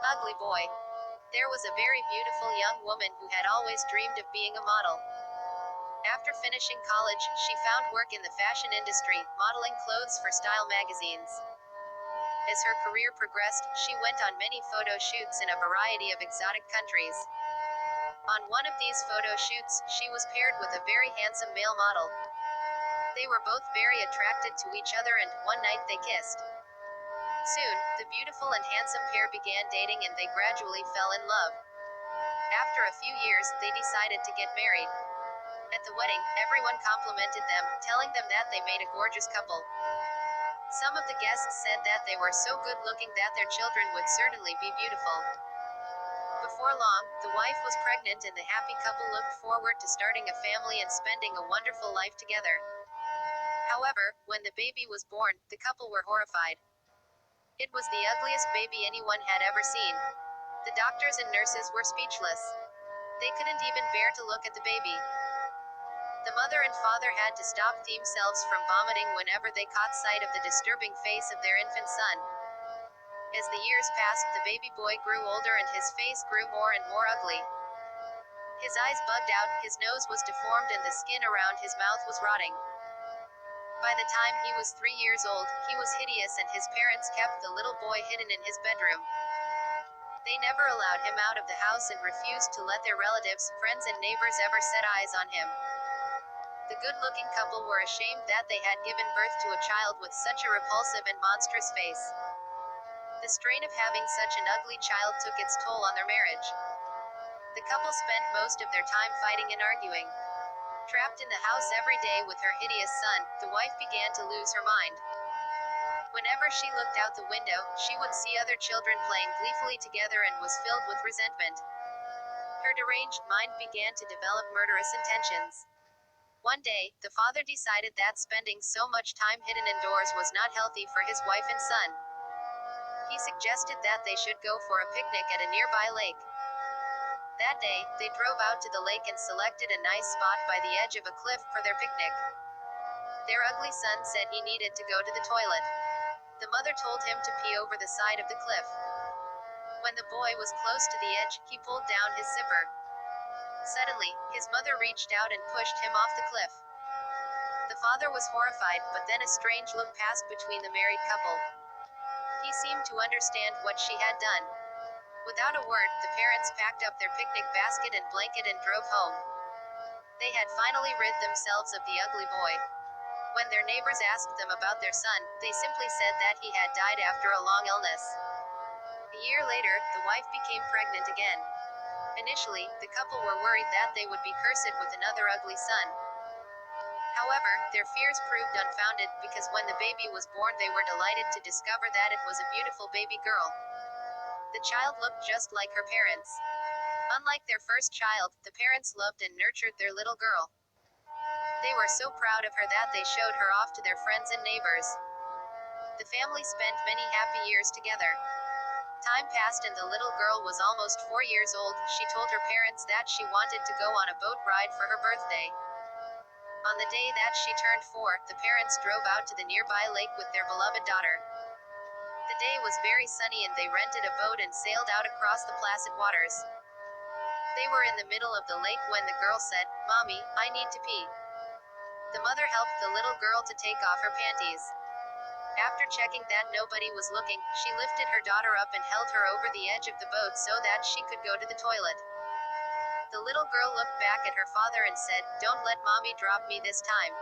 Ugly boy. There was a very beautiful young woman who had always dreamed of being a model. After finishing college, she found work in the fashion industry, modeling clothes for style magazines. As her career progressed, she went on many photo shoots in a variety of exotic countries. On one of these photo shoots, she was paired with a very handsome male model. They were both very attracted to each other and, one night they kissed. Soon, the beautiful and handsome pair began dating and they gradually fell in love. After a few years, they decided to get married. At the wedding, everyone complimented them, telling them that they made a gorgeous couple. Some of the guests said that they were so good looking that their children would certainly be beautiful. Before long, the wife was pregnant and the happy couple looked forward to starting a family and spending a wonderful life together. However, when the baby was born, the couple were horrified. It was the ugliest baby anyone had ever seen. The doctors and nurses were speechless. They couldn't even bear to look at the baby. The mother and father had to stop themselves from vomiting whenever they caught sight of the disturbing face of their infant son. As the years passed, the baby boy grew older and his face grew more and more ugly. His eyes bugged out, his nose was deformed and the skin around his mouth was rotting. By the time he was 3 years old, he was hideous and his parents kept the little boy hidden in his bedroom. They never allowed him out of the house and refused to let their relatives, friends and neighbors ever set eyes on him. The good-looking couple were ashamed that they had given birth to a child with such a repulsive and monstrous face. The strain of having such an ugly child took its toll on their marriage. The couple spent most of their time fighting and arguing. Trapped in the house every day with her hideous son, the wife began to lose her mind. Whenever she looked out the window, she would see other children playing gleefully together and was filled with resentment. Her deranged mind began to develop murderous intentions. One day, the father decided that spending so much time hidden indoors was not healthy for his wife and son. He suggested that they should go for a picnic at a nearby lake. That day, they drove out to the lake and selected a nice spot by the edge of a cliff for their picnic. Their ugly son said he needed to go to the toilet. The mother told him to pee over the side of the cliff. When the boy was close to the edge, he pulled down his zipper. Suddenly, his mother reached out and pushed him off the cliff. The father was horrified, but then a strange look passed between the married couple. He seemed to understand what she had done. Without a word, the parents packed up their picnic basket and blanket and drove home. They had finally rid themselves of the ugly boy. When their neighbors asked them about their son, they simply said that he had died after a long illness. A year later, the wife became pregnant again. Initially, the couple were worried that they would be cursed with another ugly son. However, their fears proved unfounded, because when the baby was born they were delighted to discover that it was a beautiful baby girl. The child looked just like her parents. Unlike their first child, the parents loved and nurtured their little girl. They were so proud of her that they showed her off to their friends and neighbors. The family spent many happy years together. Time passed and the little girl was almost 4 years old. She told her parents that she wanted to go on a boat ride for her birthday. On the day that she turned 4, the parents drove out to the nearby lake with their beloved daughter. The day was very sunny and they rented a boat and sailed out across the placid waters. They were in the middle of the lake when the girl said, "Mommy, I need to pee." The mother helped the little girl to take off her panties. After checking that nobody was looking, she lifted her daughter up and held her over the edge of the boat so that she could go to the toilet. The little girl looked back at her father and said, "Don't let mommy drop me this time."